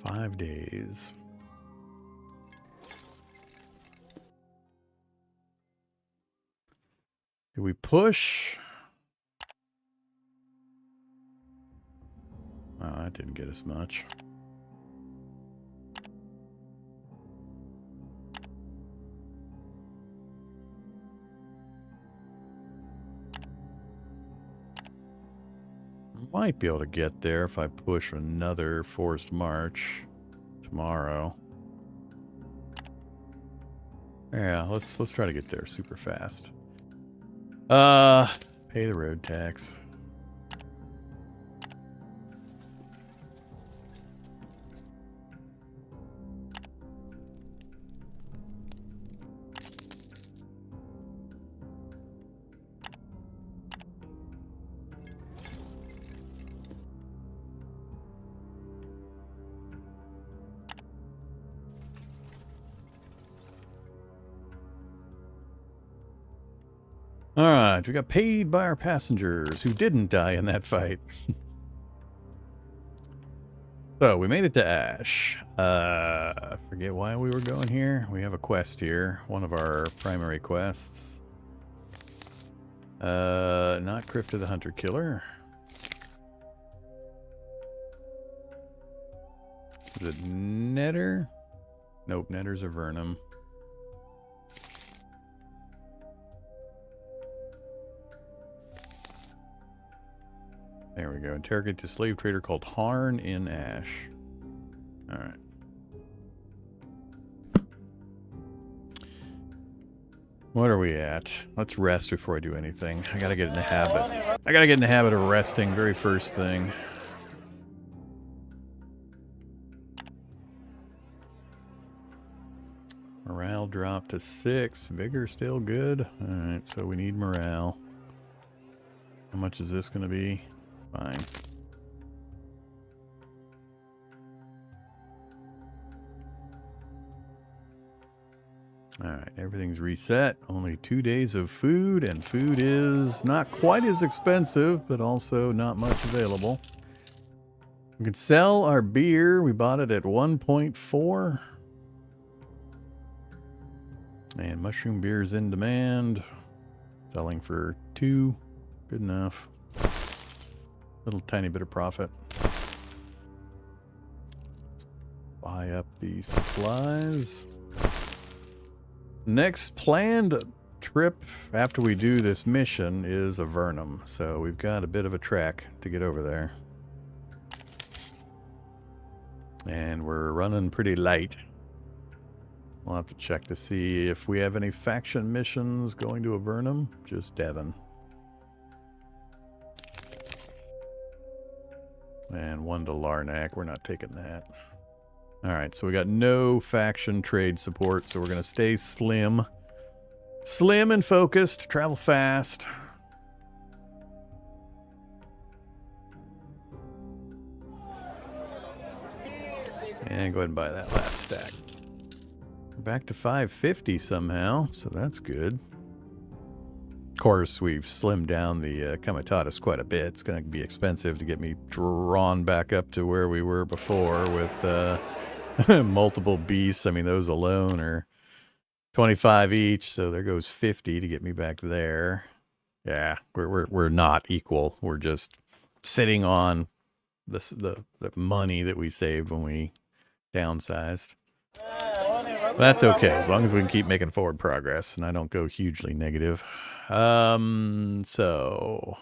5 days. Do we push? Oh, that didn't get us much. Might be able to get there if I push another forced march tomorrow. Yeah, let's try to get there super fast. Pay the road tax. Alright, we got paid by our passengers who didn't die in that fight. So, we made it to Ash. I forget why we were going here. We have a quest here. One of our primary quests. Not Crypta the Hunter Killer. Is it Netter? Nope, Netter's a Vernum. There we go. Interrogate the slave trader called Harn in Ash. Alright. What are we at? Let's rest before I do anything. I gotta get in the habit. I gotta get in the habit of resting very first thing. Morale dropped to 6. Vigor still good. Alright, so we need morale. How much is this gonna be? Fine. Alright, everything's reset. Only 2 days of food, and food is not quite as expensive, but also not much available. We can sell our beer. We bought it at 1.4. And mushroom beer is in demand. Selling for 2. Good enough. Little tiny bit of profit. Buy up the supplies. Next planned trip after we do this mission is a Vernum. So we've got a bit of a trek to get over there. And we're running pretty light. We'll have to check to see if we have any faction missions going to a Vernum. Just Devon. And 1 to Larnac. We're not taking that. Alright, so we got no faction trade support, so we're going to stay slim. Slim and focused. Travel fast. And go ahead and buy that last stack. We're back to 550 somehow, so that's good. Of course, we've slimmed down the Comitatus quite a bit. It's going to be expensive to get me drawn back up to where we were before with multiple beasts. I mean, those alone are 25 each, so there goes 50 to get me back there. Yeah, we're not equal. We're just sitting on the money that we saved when we downsized. That's okay, as long as we can keep making forward progress and I don't go hugely negative. So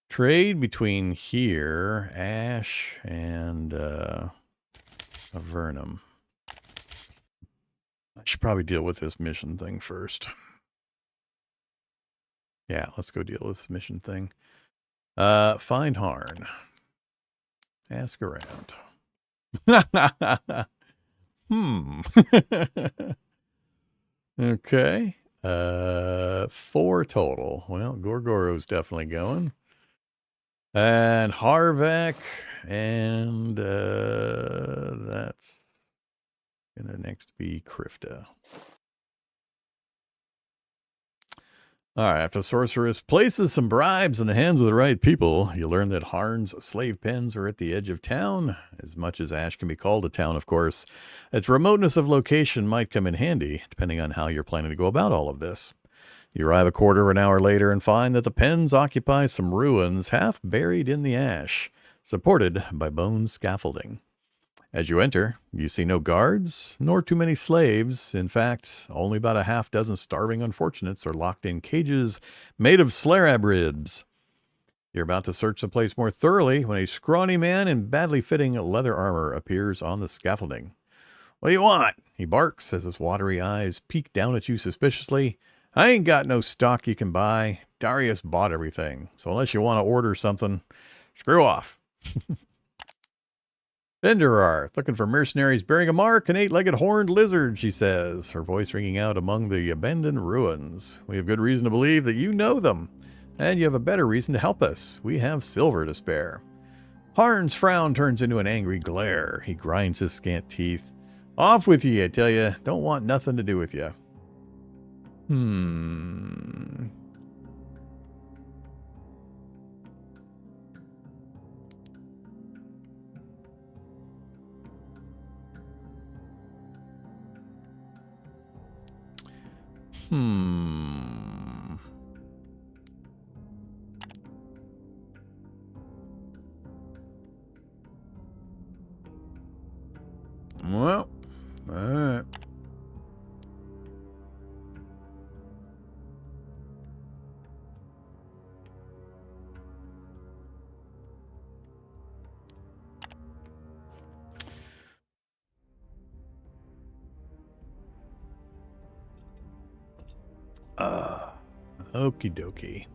trade between here, Ash, and a Vernum. I should probably deal with this mission thing first. Yeah, let's go deal with this mission thing. Find Harn. Ask around. Okay. 4 total. Well, Gorgoro's definitely going. And Harvek, and that's gonna next be Krifta. Alright, after the sorceress places some bribes in the hands of the right people, you learn that Harn's slave pens are at the edge of town, as much as Ash can be called a town, of course. Its remoteness of location might come in handy, depending on how you're planning to go about all of this. You arrive a quarter of an hour later and find that the pens occupy some ruins half buried in the ash, supported by bone scaffolding. As you enter, you see no guards, nor too many slaves. In fact, only about a half dozen starving unfortunates are locked in cages made of slarab ribs. You're about to search the place more thoroughly when a scrawny man in badly fitting leather armor appears on the scaffolding. "What do you want?" he barks as his watery eyes peek down at you suspiciously. "I ain't got no stock you can buy. Darius bought everything, so unless you want to order something, screw off." "Venderarth, looking for mercenaries bearing a mark, an 8-legged horned lizard," she says, her voice ringing out among the abandoned ruins. "We have good reason to believe that you know them, and you have a better reason to help us. We have silver to spare." Harn's frown turns into an angry glare. He grinds his scant teeth. "Off with ye, I tell you. Don't want nothing to do with you." Well, alright. Okie dokie.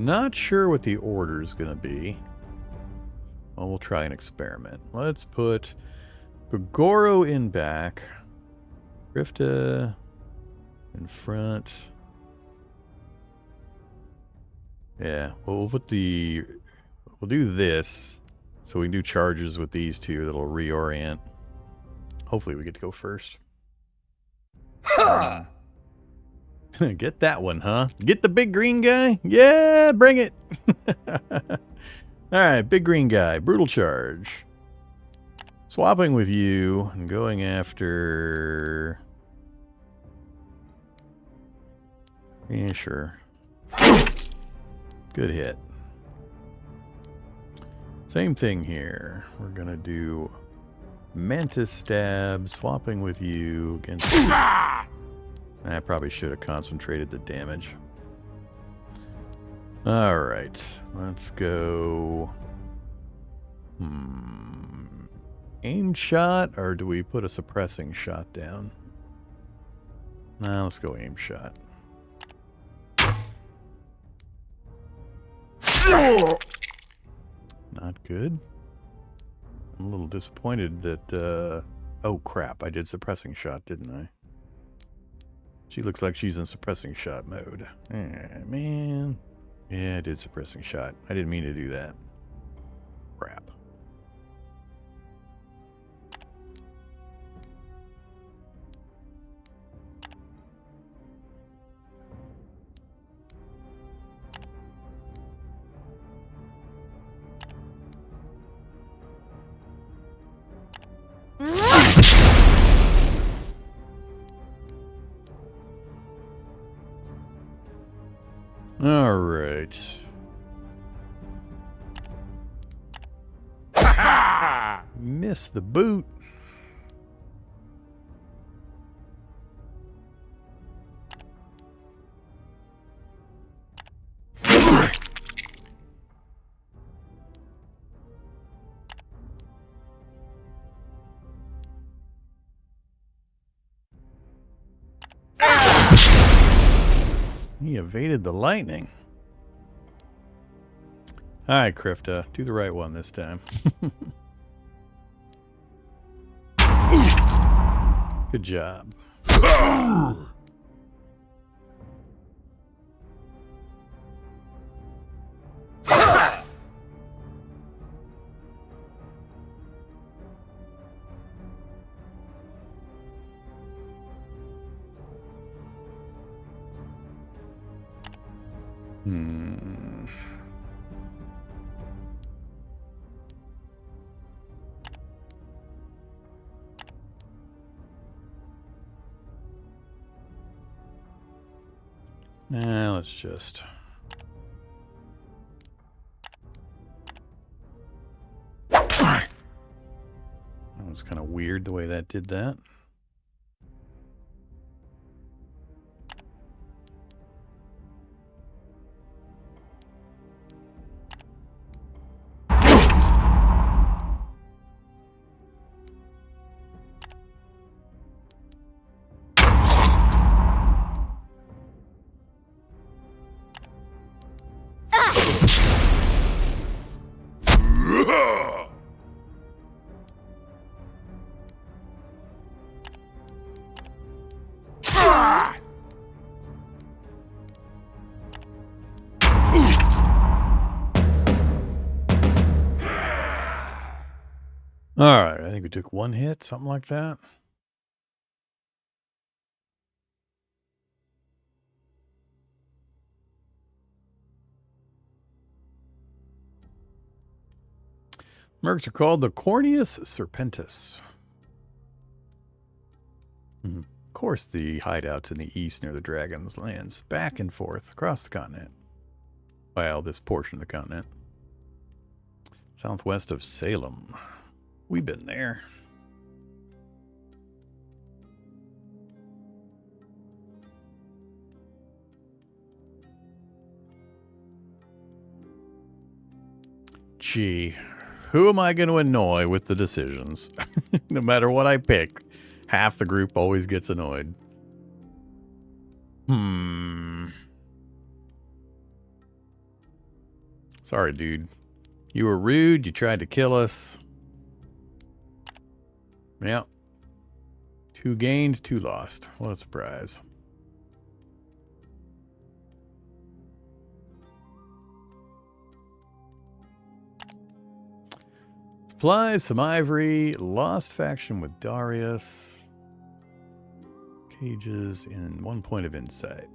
Not sure what the order is going to be. Well, we'll try an experiment. Let's put Gogoro in back. Rifta in front. Yeah, well, we'll do this. So we can do charges with these two that'll reorient. Hopefully we get to go first. Get that one, huh? Get the big green guy? Yeah, bring it. Alright, big green guy. Brutal charge. Swapping with you and going after... Yeah, sure. Good hit. Same thing here. We're gonna do Mantis Stab, swapping with you against... I probably should have concentrated the damage. Alright, let's go... Aim shot, or do we put a suppressing shot down? Nah, let's go aim shot. Not good. I'm a little disappointed that, oh crap, I did suppressing shot, didn't I? She looks like she's in suppressing shot mode. Man. Yeah, I did suppressing shot. I didn't mean to do that. Crap. All right. Missed the boot. He evaded the lightning. Alright, Krifta. Do the right one this time. Good job. Now let's just... That was kind of weird the way that did that. Alright, I think we took one hit, something like that. Mercs are called the Corneus Serpentis. Of course, the hideouts in the east near the Dragon's Lands, back and forth across the continent. Well, this portion of the continent. Southwest of Salem. We've been there. Gee, who am I going to annoy with the decisions? No matter what I pick, half the group always gets annoyed. Sorry, dude. You were rude. You tried to kill us. Yep. 2 gained, 2 lost. What a surprise. Supplies, some ivory, lost faction with Darius. Cages and 1 point of insight.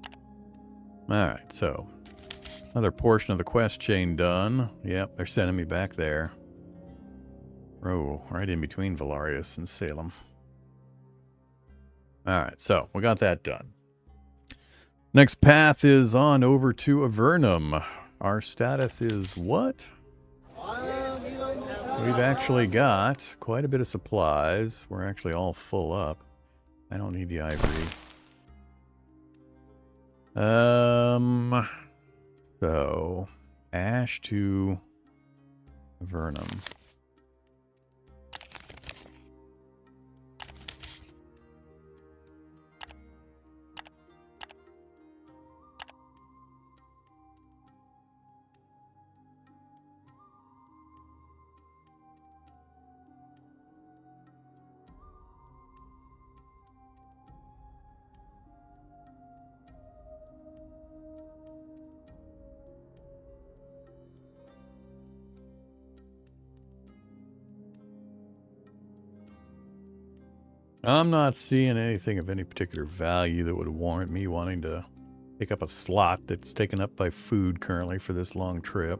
Alright, so another portion of the quest chain done. Yep, they're sending me back there. Oh, right in between Valarius and Salem. Alright, so we got that done. Next path is on over to Avernum. Our status is what? We've actually got quite a bit of supplies. We're actually all full up. I don't need the ivory. So Ash to Avernum. I'm not seeing anything of any particular value that would warrant me wanting to pick up a slot that's taken up by food currently for this long trip.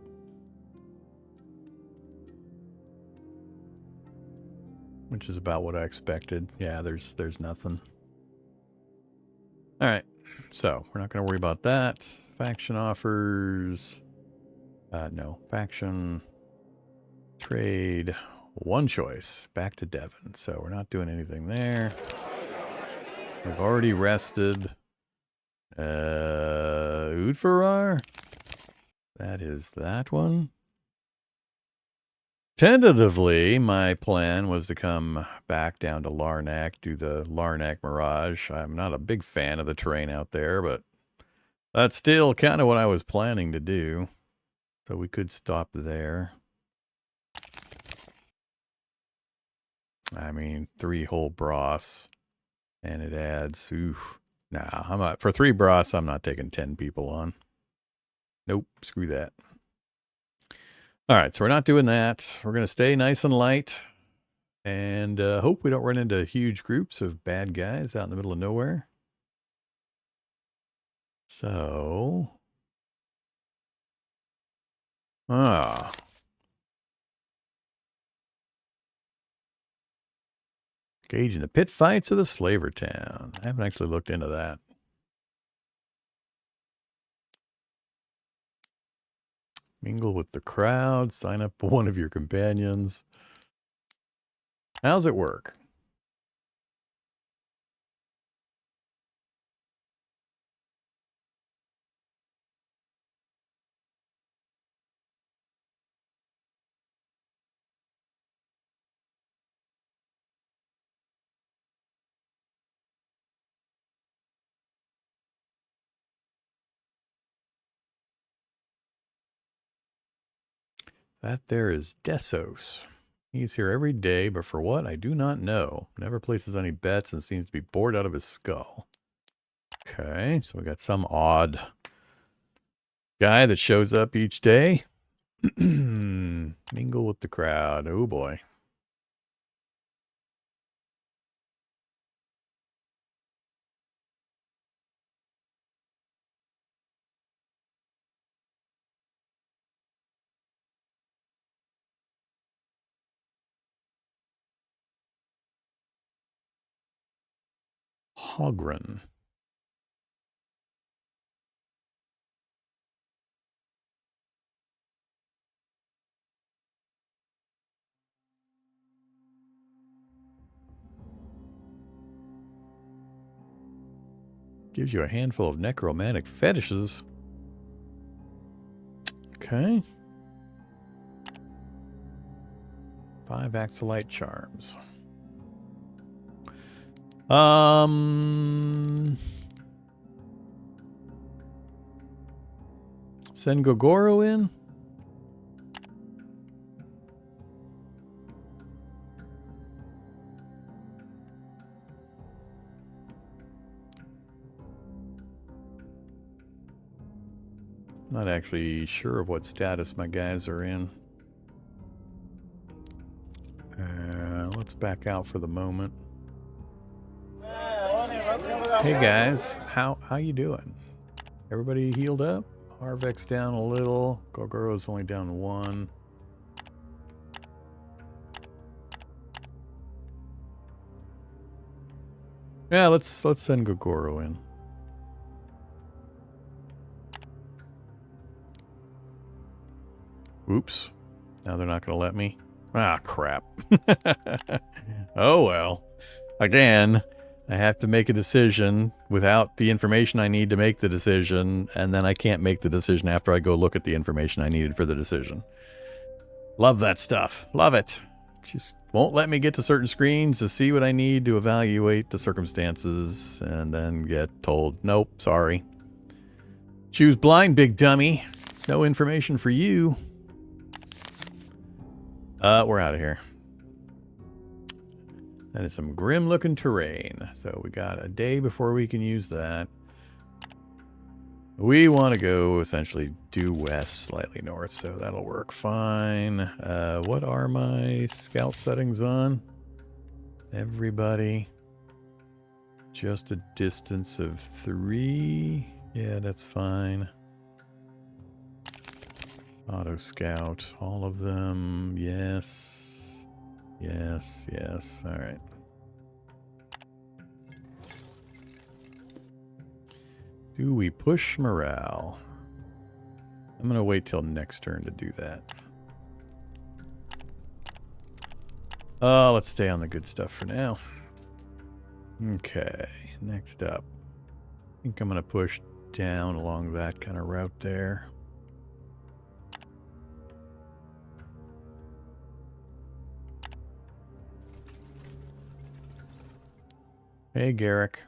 Which is about what I expected. Yeah, there's nothing. Alright, so we're not going to worry about that. Faction offers. No. Faction. Trade. 1 choice. Back to Devon. So we're not doing anything there. We've already rested. Udfarar. That is that one. Tentatively, my plan was to come back down to Larnak, do the Larnak Mirage. I'm not a big fan of the terrain out there, but that's still kind of what I was planning to do. So we could stop there. I mean, 3 whole bras. And it adds, oof. Nah, I'm not, for 3 bras, I'm not taking 10 people on. Nope, screw that. All right, so we're not doing that. We're going to stay nice and light. And hope we don't run into huge groups of bad guys out in the middle of nowhere. So... Engage in the pit fights of the Slaver Town. I haven't actually looked into that. Mingle with the crowd. Sign up for one of your companions. How's it work? That there is Desos. He's here every day, but for what, I do not know. Never places any bets and seems to be bored out of his skull. Okay, so we got some odd guy that shows up each day. Mingle with the crowd. Oh boy. Hogren. Gives you a handful of necromantic fetishes. Okay. 5 Axolite charms. Send Gogoro in? Not actually sure of what status my guys are in. Let's back out for the moment. Hey guys, how you doing? Everybody healed up? Harvek's down a little. Gogoro's only down 1. Yeah, let's send Gogoro in. Oops. Now they're not going to let me. Ah, crap. Oh, well. Again, I have to make a decision without the information I need to make the decision, and then I can't make the decision after I go look at the information I needed for the decision. Love that stuff. Love it. Just won't let me get to certain screens to see what I need to evaluate the circumstances, and then get told, nope, sorry. Choose blind, big dummy. No information for you. We're out of here. That is some grim looking terrain. So we got a day before we can use that. We want to go essentially due west, slightly north, so that'll work fine. What are my scout settings on? Everybody. Just a distance of 3. Yeah, that's fine. Auto scout, all of them. Yes. Yes, yes. All right. Do we push morale? I'm going to wait till next turn to do that. Let's stay on the good stuff for now. Okay, next up. I think I'm going to push down along that kind of route there. Hey, Garrick.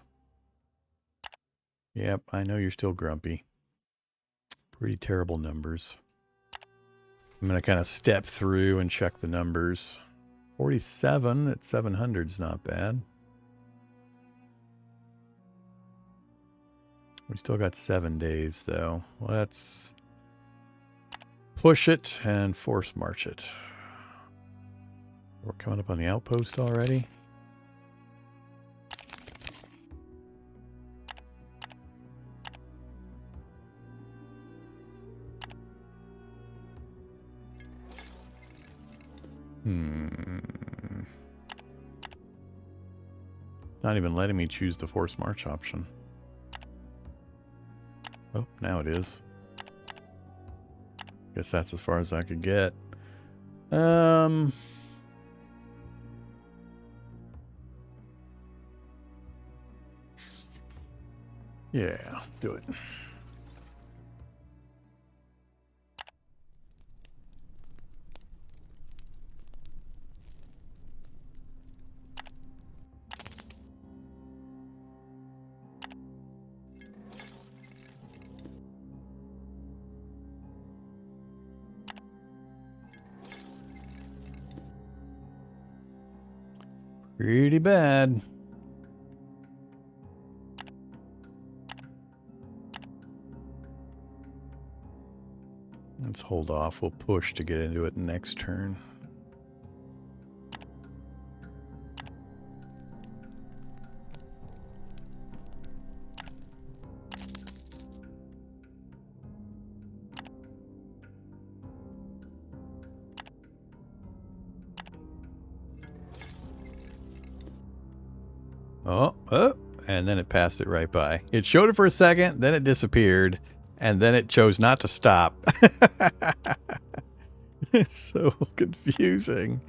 Yep, I know you're still grumpy. Pretty terrible numbers. I'm going to kind of step through and check the numbers. 47 at 700 is not bad. We still got 7 days, though. Let's push it and force march it. We're coming up on the outpost already. Not even letting me choose the force march option. Oh, now it is. Guess that's as far as I could get. Yeah, do it. Pretty bad. Let's hold off. We'll push to get into it next turn. Oh, and then it passed it right by. It showed it for a second, then it disappeared, and then it chose not to stop. It's so confusing.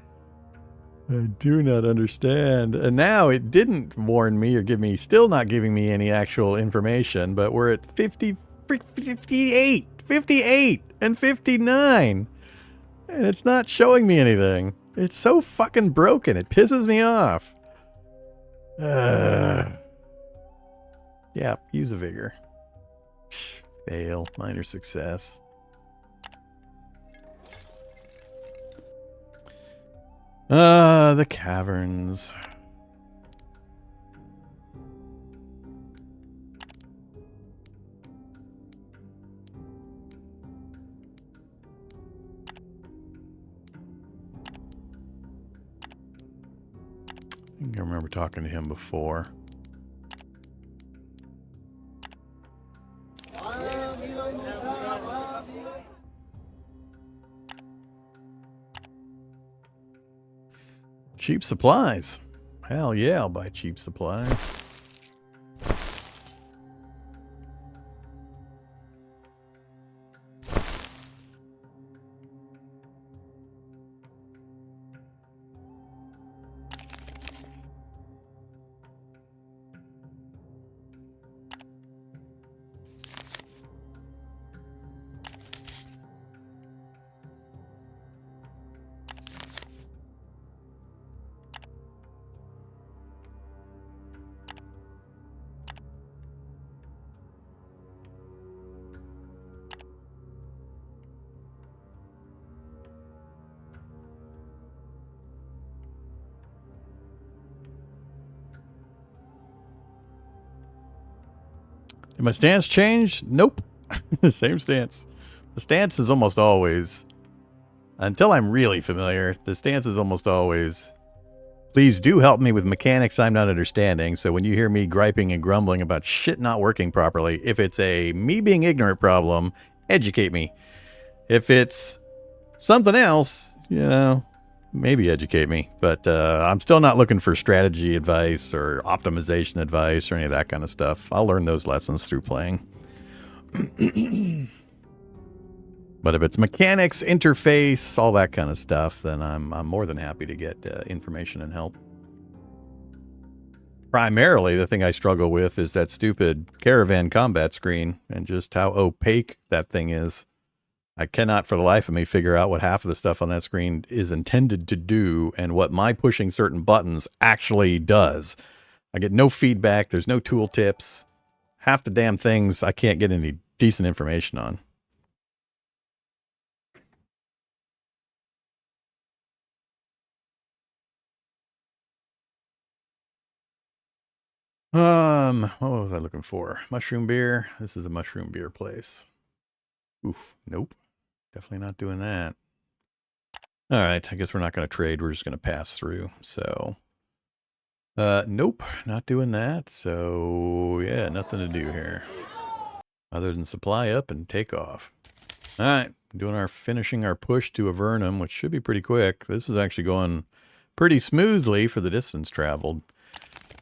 I do not understand. And now it didn't warn me or give me, still not giving me any actual information, but we're at 58, and 59. And it's not showing me anything. It's so fucking broken. It pisses me off. Yeah, use a vigor. Fail. Minor success. The caverns. I think I remember talking to him before. Cheap supplies. Hell yeah, I'll buy cheap supplies. Did my stance change? Nope. Same stance. The stance is almost always, until I'm really familiar, the stance is almost always, please do help me with mechanics I'm not understanding. So when you hear me griping and grumbling about shit not working properly, if it's a me being ignorant problem, educate me. If it's something else, you know, maybe educate me. But I'm still not looking for strategy advice or optimization advice or any of that kind of stuff. I'll learn those lessons through playing. But if it's mechanics, interface, all that kind of stuff, then I'm more than happy to get information and help. Primarily, the thing I struggle with is that stupid Caravan combat screen and just how opaque that thing is. I cannot for the life of me figure out what half of the stuff on that screen is intended to do and what my pushing certain buttons actually does. I get no feedback. There's no tool tips. Half the damn things I can't get any decent information on. What was I looking for? Mushroom beer. This is a mushroom beer place. Oof, nope. Definitely not doing that. All right, I guess we're not going to trade. We're just going to pass through. So, nope, not doing that. So, yeah, nothing to do here. Other than supply up and take off. All right, finishing our push to Avernum, which should be pretty quick. This is actually going pretty smoothly for the distance traveled.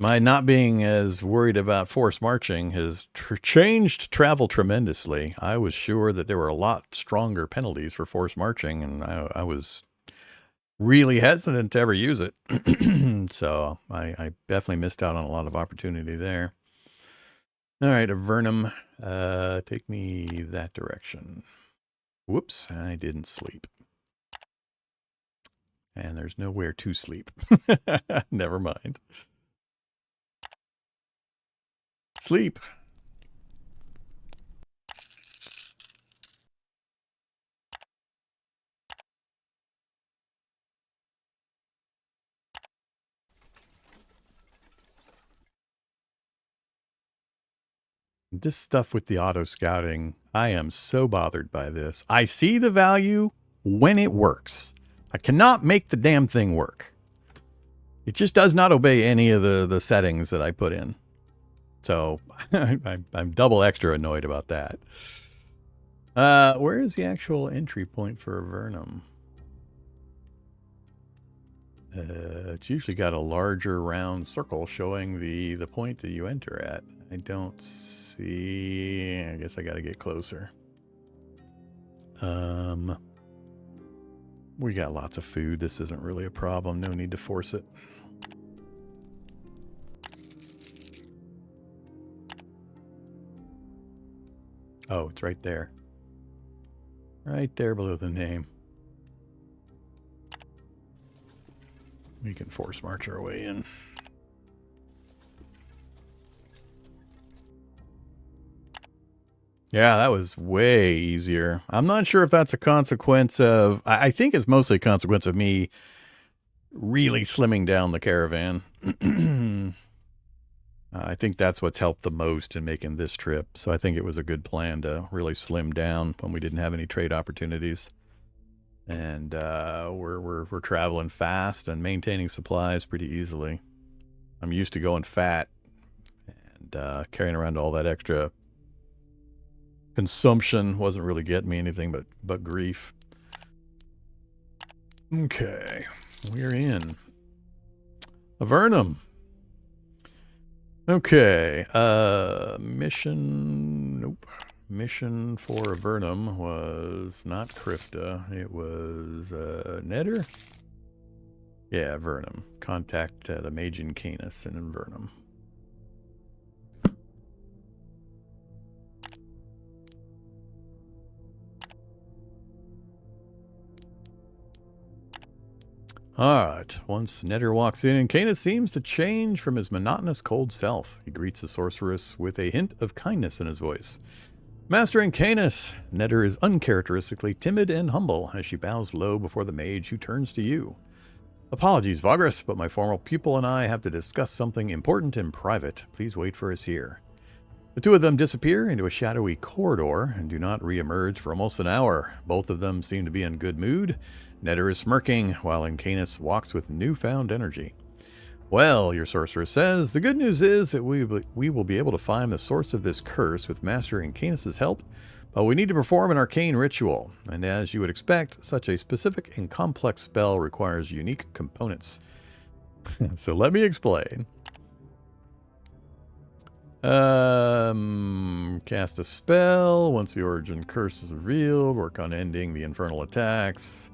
My not being as worried about forced marching has changed travel tremendously. I was sure that there were a lot stronger penalties for forced marching, and I was really hesitant to ever use it. So I definitely missed out on a lot of opportunity there. All right, Avernum, take me that direction. Whoops, I didn't sleep. And there's nowhere to sleep. Never mind. Sleep. This stuff with the auto scouting, I am so bothered by this. I see the value when it works. I cannot make the damn thing work. It just does not obey any of the settings that I put in. So I'm double extra annoyed about that. Where is the actual entry point for Avernum? It's usually got a larger round circle showing the point that you enter at. I don't see. I guess I got to get closer. We got lots of food. This isn't really a problem. No need to force it. Oh, it's right there. Right there below the name. We can force march our way in. Yeah, that was way easier. I'm not sure if that's a consequence of... I think it's mostly a consequence of me really slimming down the caravan. I think that's what's helped the most in making this trip. So I think it was a good plan to really slim down when we didn't have any trade opportunities. And we're traveling fast and maintaining supplies pretty easily. I'm used to going fat and carrying around all that extra consumption wasn't really getting me anything but grief. Okay, we're in Avernum. Okay, mission. Nope. Mission for Avernum was not Krifta. It was Netter. Yeah, Avernum. Contact the Mage in Canis in Avernum. Alright, once Netter walks in, and Canis seems to change from his monotonous cold self. He greets the sorceress with a hint of kindness in his voice. Master Canis, Netter is uncharacteristically timid and humble as she bows low before the mage who turns to you. Apologies, Vagrus, but my former pupil and I have to discuss something important in private. Please wait for us here. The two of them disappear into a shadowy corridor and do not re-emerge for almost an hour. Both of them seem to be in good mood. Netter is smirking, while Canis walks with newfound energy. Well, your sorcerer says, the good news is that we will be able to find the source of this curse with Master Canis' help, but we need to perform an arcane ritual, and as you would expect, such a specific and complex spell requires unique components. So let me explain. Cast a spell. Once the origin curse is revealed, work on ending the infernal attacks.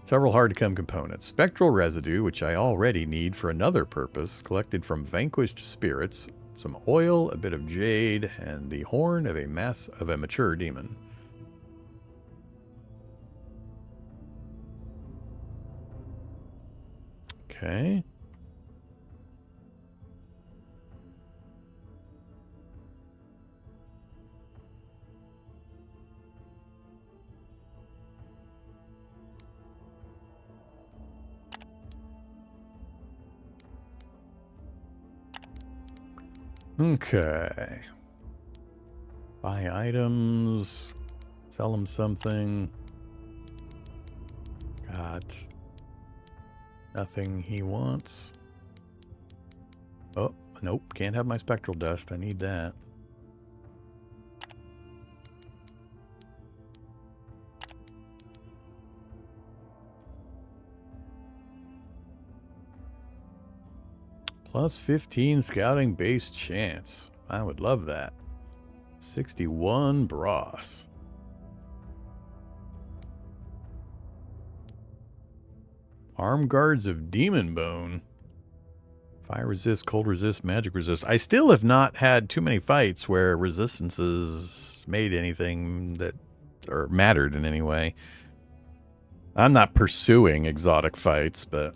Several hard-to-come components. Spectral residue, which I already need for another purpose, collected from vanquished spirits. Some oil, a bit of jade, and the horn of a mature demon. Okay. Okay. Buy items. Sell him something. Got nothing he wants. Oh, nope. Can't have my spectral dust. I need that. Plus 15 scouting base chance. I would love that. 61 brass. Arm guards of demon bone. Fire resist, cold resist, magic resist. I still have not had too many fights where resistances made anything that or mattered in any way. I'm not pursuing exotic fights, but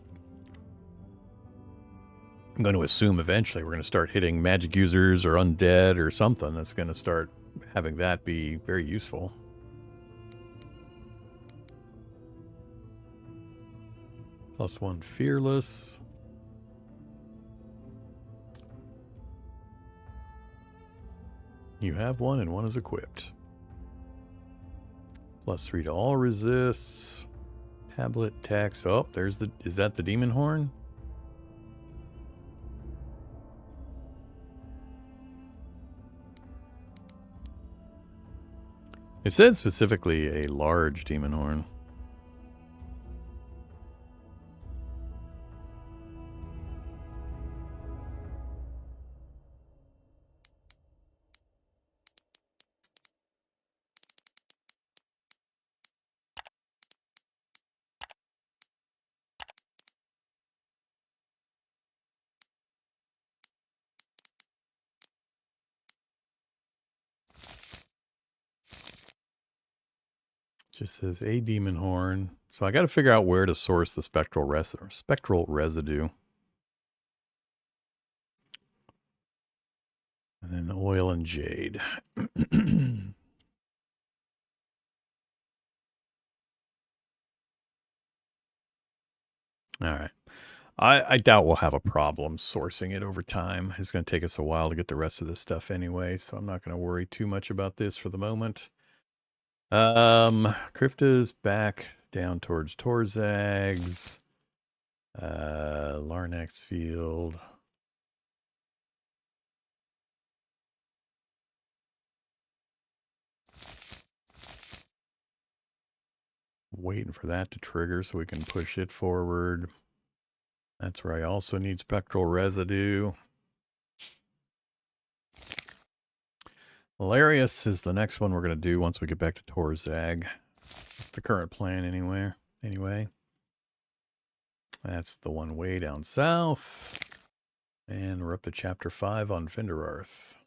I'm going to assume eventually we're going to start hitting magic users or undead or something that's going to start having that be very useful. +1 fearless. You have one and one is equipped. +3 to all resists. Tablet text. Oh, there's the... Is that the demon horn? It said specifically a large demon horn. Just says a demon horn. So I got to figure out where to source the spectral residue. And then oil and jade. All right. I doubt we'll have a problem sourcing it over time. It's going to take us a while to get the rest of this stuff anyway, so I'm not going to worry too much about this for the moment. Krifta's back down towards Torzag's. Larnax field. Waiting for that to trigger so we can push it forward. That's where I also need spectral residue. Hilarious is the next one we're going to do once we get back to Torzag. That's the current plan anyway. That's the one way down south. And we're up to chapter 5 on Finderarth.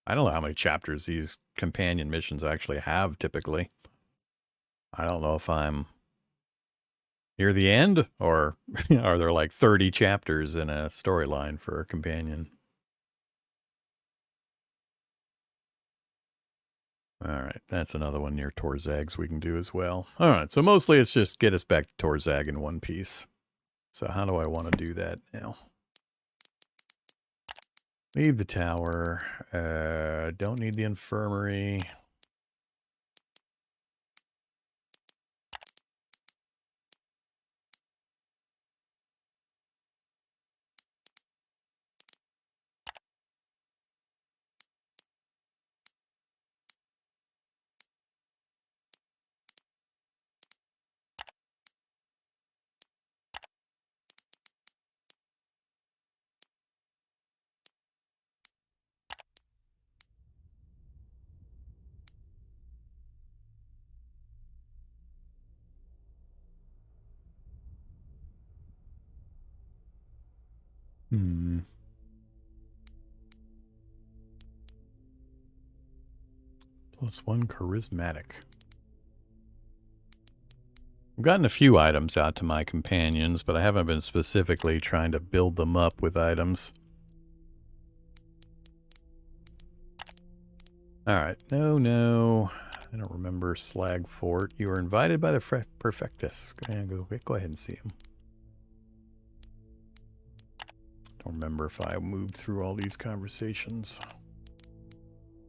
I don't know how many chapters these companion missions actually have typically. I don't know if I'm near the end or are there like 30 chapters in a storyline for a companion? All right, that's another one near Torzag's we can do as well. All right, so mostly it's just get us back to Torzag in one piece. So how do I want to do that now? Leave the tower. Don't need the infirmary. +1 charismatic. I've gotten a few items out to my companions, but I haven't been specifically trying to build them up with items. Alright, no. I don't remember Slag Fort. You were invited by the Perfectus. Go ahead and see him. Don't remember if I moved through all these conversations.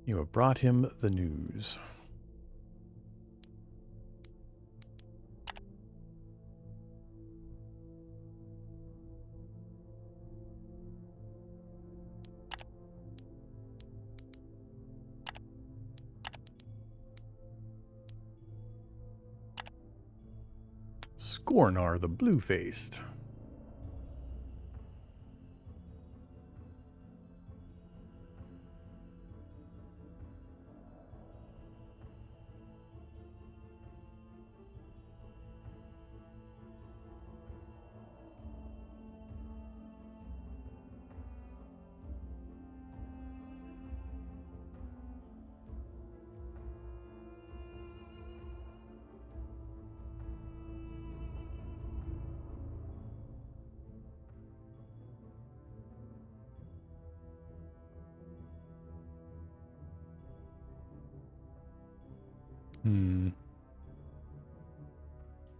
You have brought him the news. Scornar the Blue-Faced.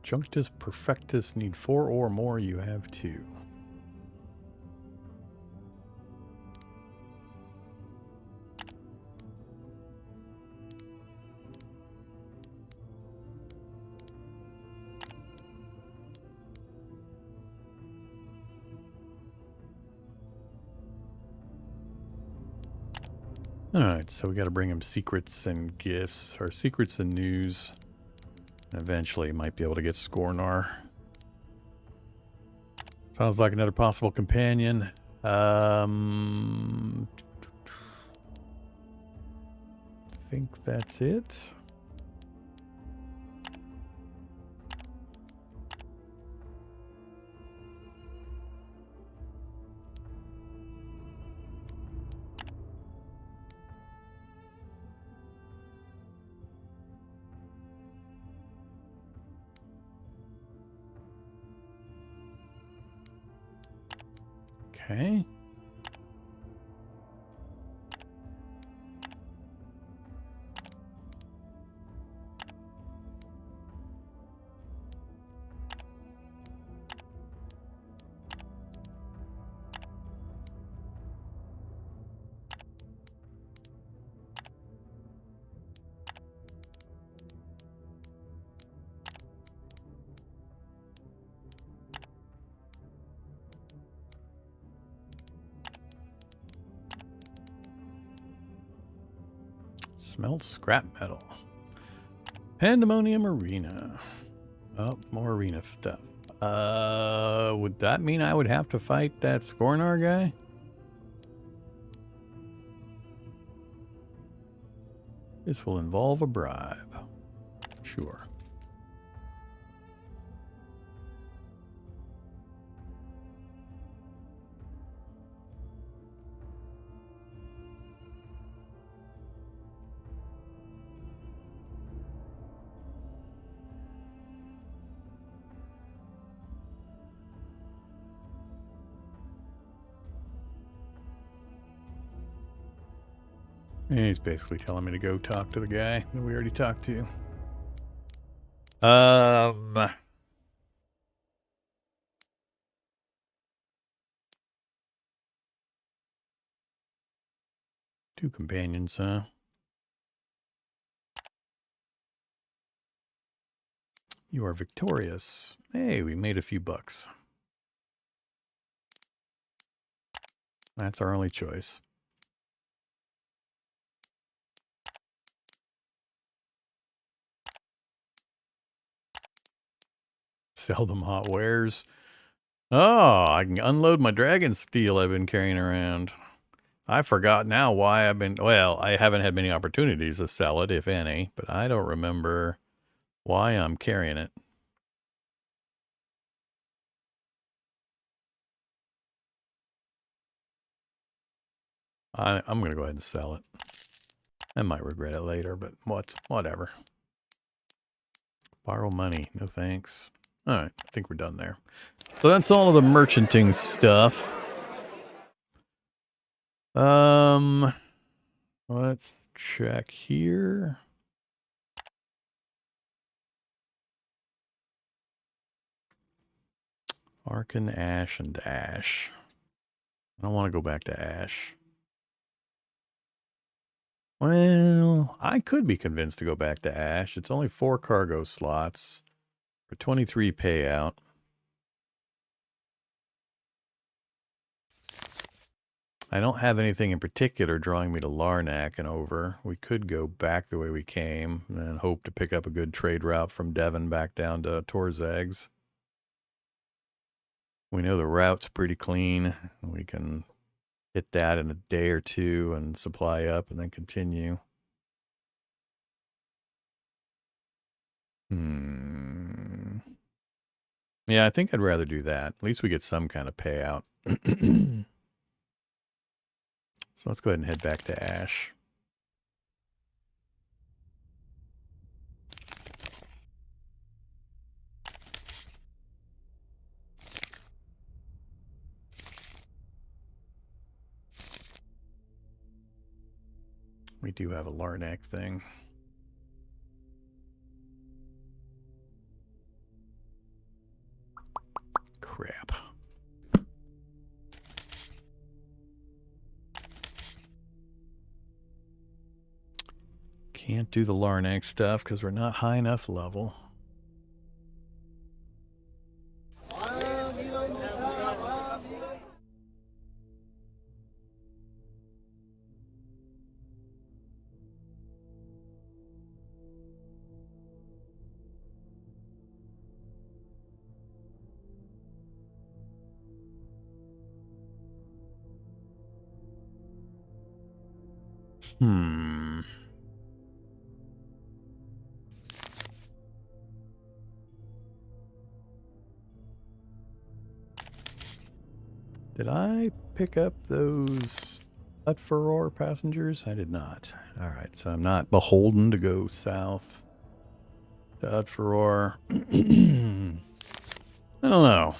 Junctus Perfectus need 4 or more, you have 2. Alright, so we gotta bring him secrets and gifts, or secrets and news. Eventually might be able to get Scornar. Sounds like another possible companion. Think that's it. Okay. Smelt scrap metal. Pandemonium Arena. Oh, more arena stuff. Would that mean I would have to fight that Scornar guy? This will involve a bribe. Sure. He's basically telling me to go talk to the guy that we already talked to. Two companions, huh? You are victorious. Hey, we made a few bucks. That's our only choice. Sell them hot wares. Oh, I can unload my dragon steel I've been carrying around. I forgot now why I've been... Well, I haven't had many opportunities to sell it, if any, but I don't remember why I'm carrying it. I'm going to go ahead and sell it. I might regret it later, but whatever. Borrow money. No thanks. All right, I think we're done there. So that's all of the merchanting stuff. Let's check here. Arcane, Ash, and Ash. I don't want to go back to Ash. Well, I could be convinced to go back to Ash. It's only 4 cargo slots for 23 payout. I don't have anything in particular drawing me to Larnac and over. We could go back the way we came and then hope to pick up a good trade route from Devon back down to Torzags. We know the route's pretty clean. We can hit that in a day or two and supply up and then continue. Yeah, I think I'd rather do that. At least we get some kind of payout. So let's go ahead and head back to Ash. We do have a Larnac thing. Crap. Can't do the Larnac stuff because we're not high enough level. Did I pick up those Utfaror passengers? I did not. All right, so I'm not beholden to go south to Utfaror. I don't know.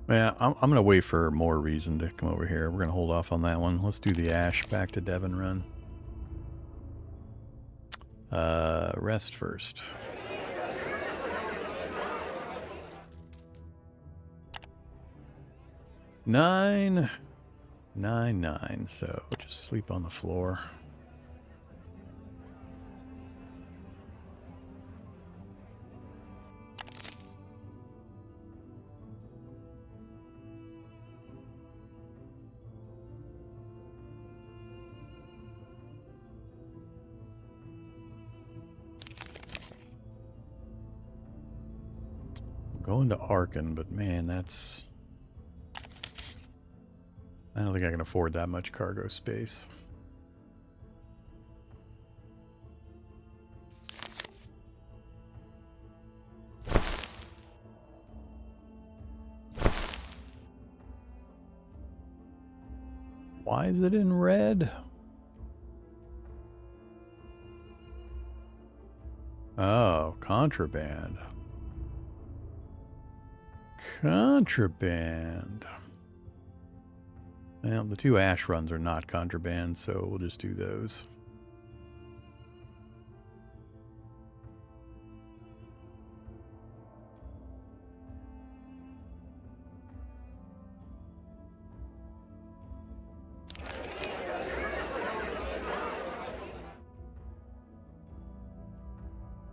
Yeah, I'm going to wait for more reason to come over here. We're going to hold off on that one. Let's do the Ash back to Devon run. Rest first. Nine. So just sleep on the floor. Going to Arcane, but man, that's... I don't think I can afford that much cargo space. Why is it in red? Oh, contraband. Contraband. Well, the 2 Ash runs are not contraband, so we'll just do those.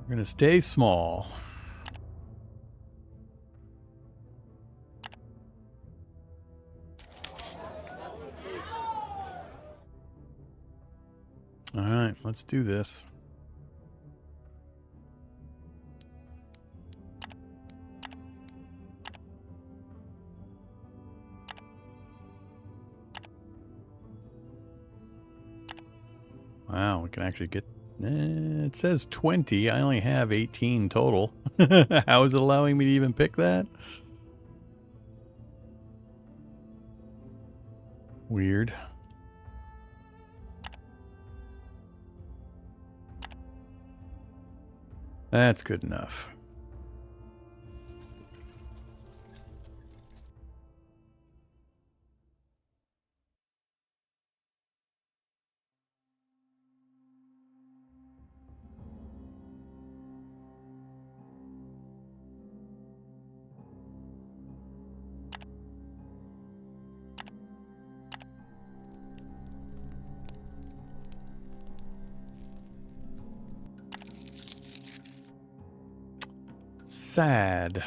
We're going to stay small. All right, let's do this. Wow, we can actually get... it says 20. I only have 18 total. How is it allowing me to even pick that? Weird. That's good enough. sad.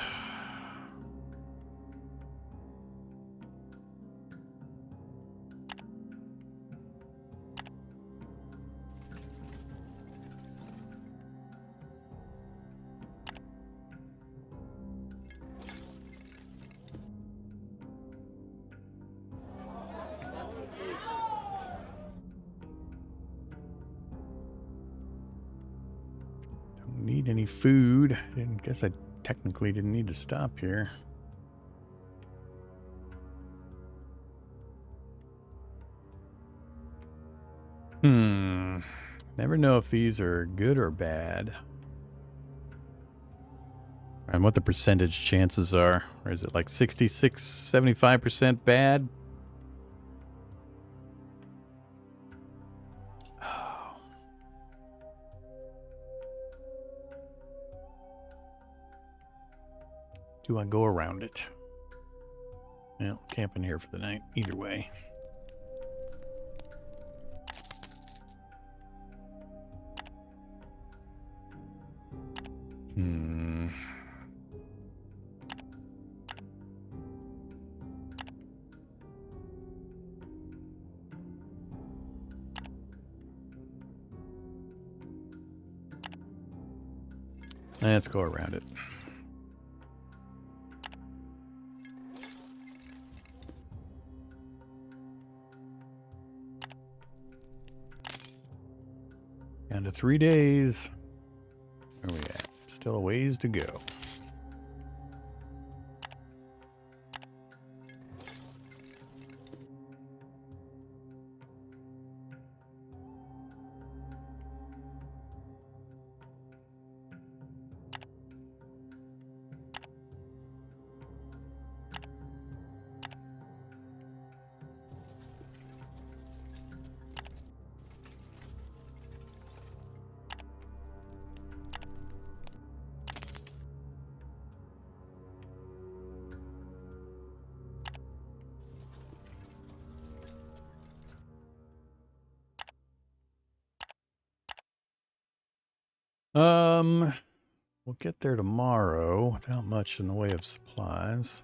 Need any food? I guess I technically didn't need to stop here. Never know if these are good or bad. And what the percentage chances are. Or is it like 66, 75% bad? Do I go around it? Well, camping here for the night, either way. Let's go around it. Down to 3 days. Where are we at? Still a ways to go. We'll get there tomorrow without much in the way of supplies.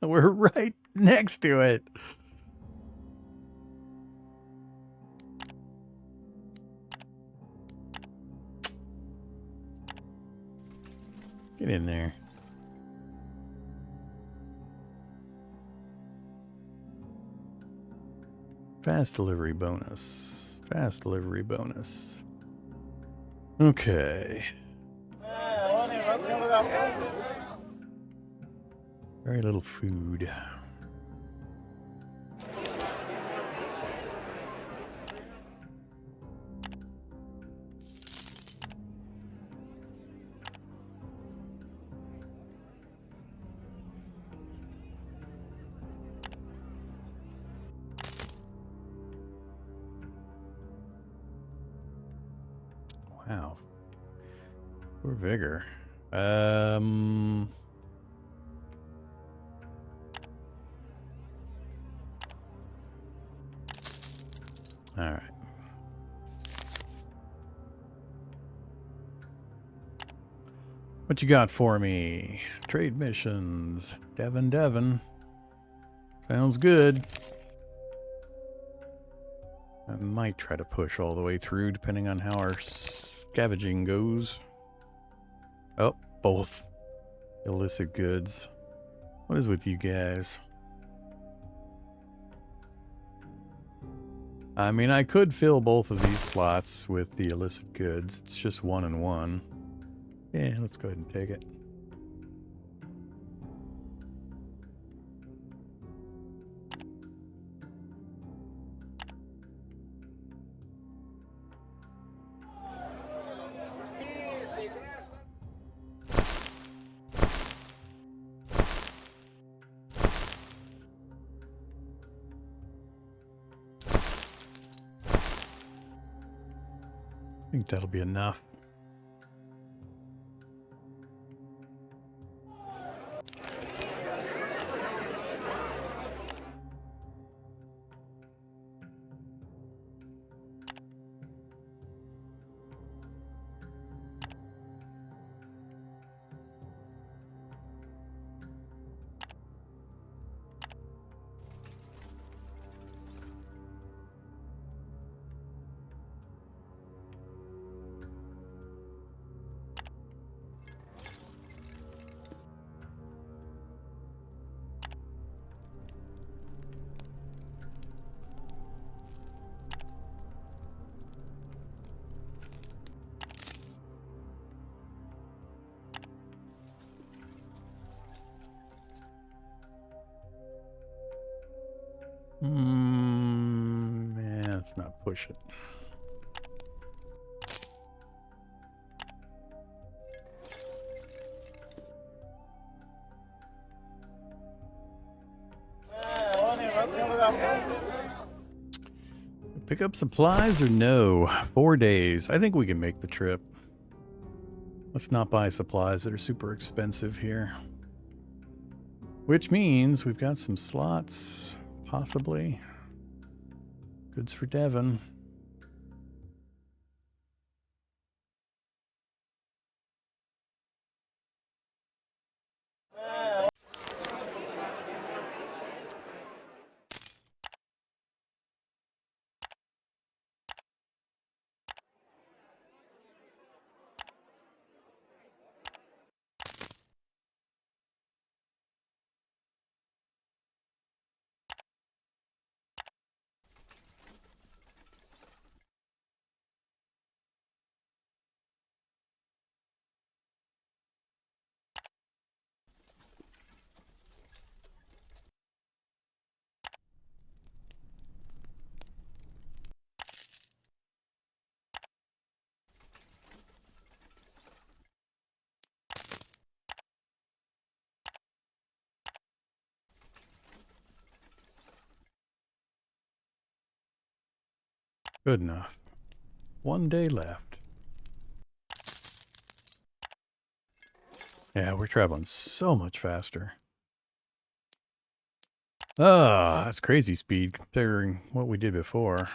We're right next to it. Get in there. Fast delivery bonus. Fast delivery bonus. Okay. Very little food. Wow. Poor vigor. All right. What you got for me? Trade missions. Devon. Sounds good. I might try to push all the way through, depending on how our scavenging goes. Oh, both illicit goods. What is with you guys? I mean, I could fill both of these slots with the illicit goods. It's just 1 and 1. Yeah, let's go ahead and take it. I think that'll be enough. Yeah, let's not push it. Pick up supplies or no? 4 days. I think we can make the trip. Let's not buy supplies that are super expensive here. Which means we've got some slots, possibly. Goods for Devon. Good enough. 1 day left. Yeah, we're traveling so much faster. Ah, that's crazy speed considering what we did before.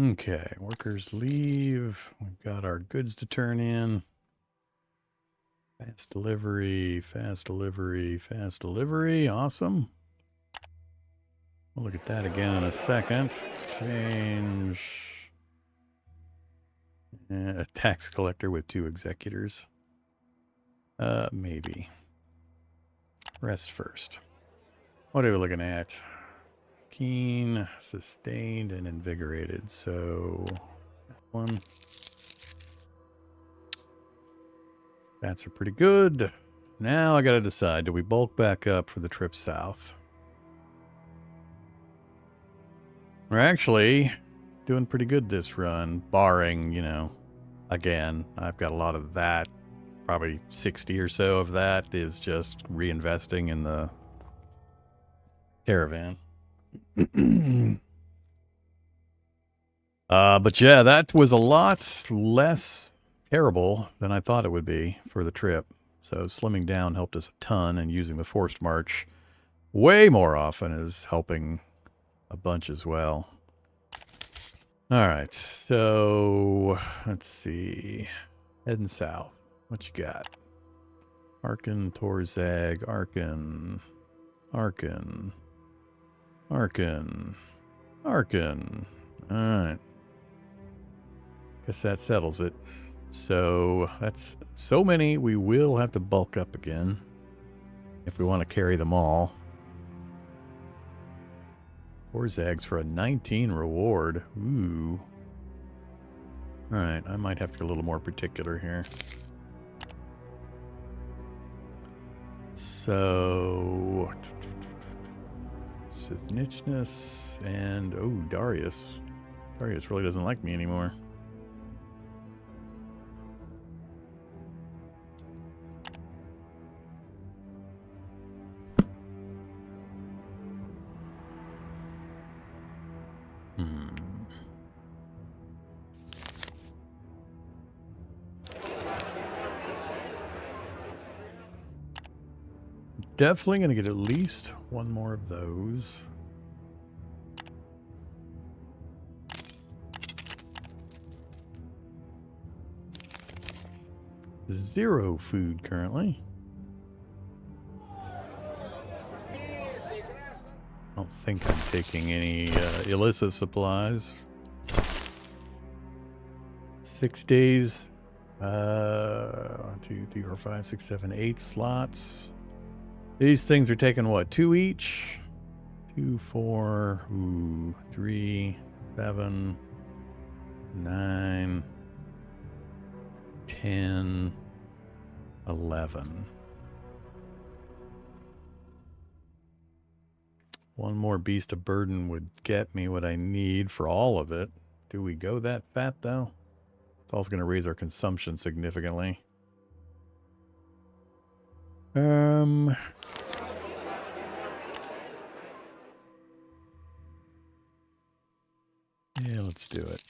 Okay, workers leave. We've got our goods to turn in. Fast delivery, fast delivery, fast delivery. Awesome. We'll look at that again in a second. Change. A tax collector with 2 executors. Maybe. Rest first. What are we looking at? Keen, sustained, and invigorated. So, that one. Stats are pretty good. Now I gotta decide, do we bulk back up for the trip south? We're actually doing pretty good this run, barring, you know, again, I've got a lot of that. Probably 60 or so of that is just reinvesting in the Caravan. But yeah, that was a lot less terrible than I thought it would be for the trip. So slimming down helped us a ton, and using the forced march way more often is helping a bunch as well. All right, so let's see. Heading south. What you got? Arkan, Torzag, Arkan, Arkan, Arkan, Arkan. All right. Guess that settles it. So that's so many, we will have to bulk up again if we want to carry them all. 4 Zags for a 19 reward. Ooh. Alright, I might have to get a little more particular here. So... Sithnichness and... Oh, Darius. Darius really doesn't like me anymore. Definitely going to get at least one more of those. Zero food currently. I don't think I'm taking any illicit supplies. 6 days. 1, 2, 3, 4, 5, 6, 7, 8 slots. These things are taking what? 2 each? 2, 4, 3, 7, 9, 10, 11. One more beast of burden would get me what I need for all of it. Do we go that fat, though? It's also going to raise our consumption significantly. Yeah, let's do it.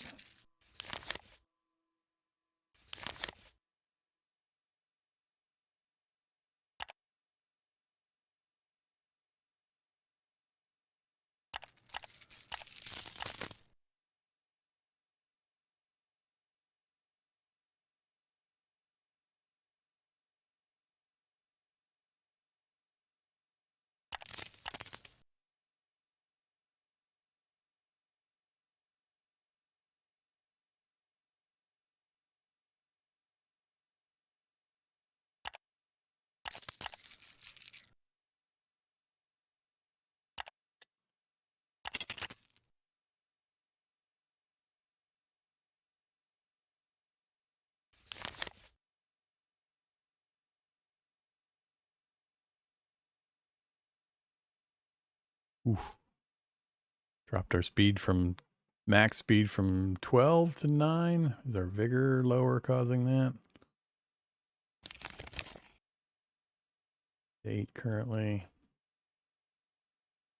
Oof. Dropped our speed from max speed from 12 to 9. Is our vigor lower causing that? 8 currently.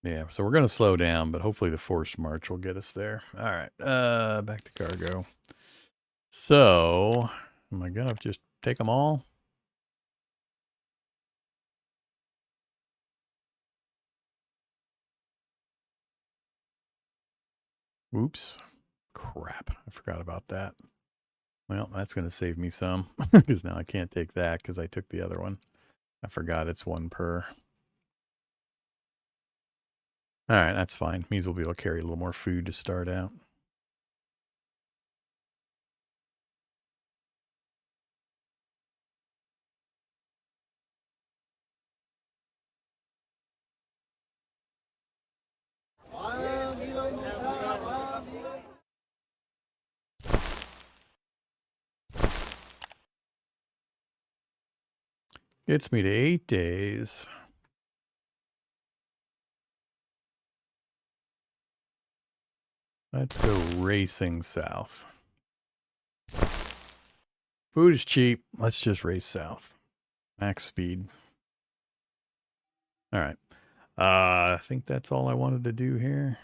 Yeah, so we're going to slow down, but hopefully the forced march will get us there. All right, back to cargo. So, am I going to just take them all? Oops. Crap, I forgot about that. Well, that's going to save me some, because now I can't take that because I took the other one. I forgot it's 1 per. All right, that's fine. Means we'll be able to carry a little more food to start out. Gets me to 8 days. Let's go racing south. Food is cheap. Let's just race south. Max speed. All right. I think that's all I wanted to do here.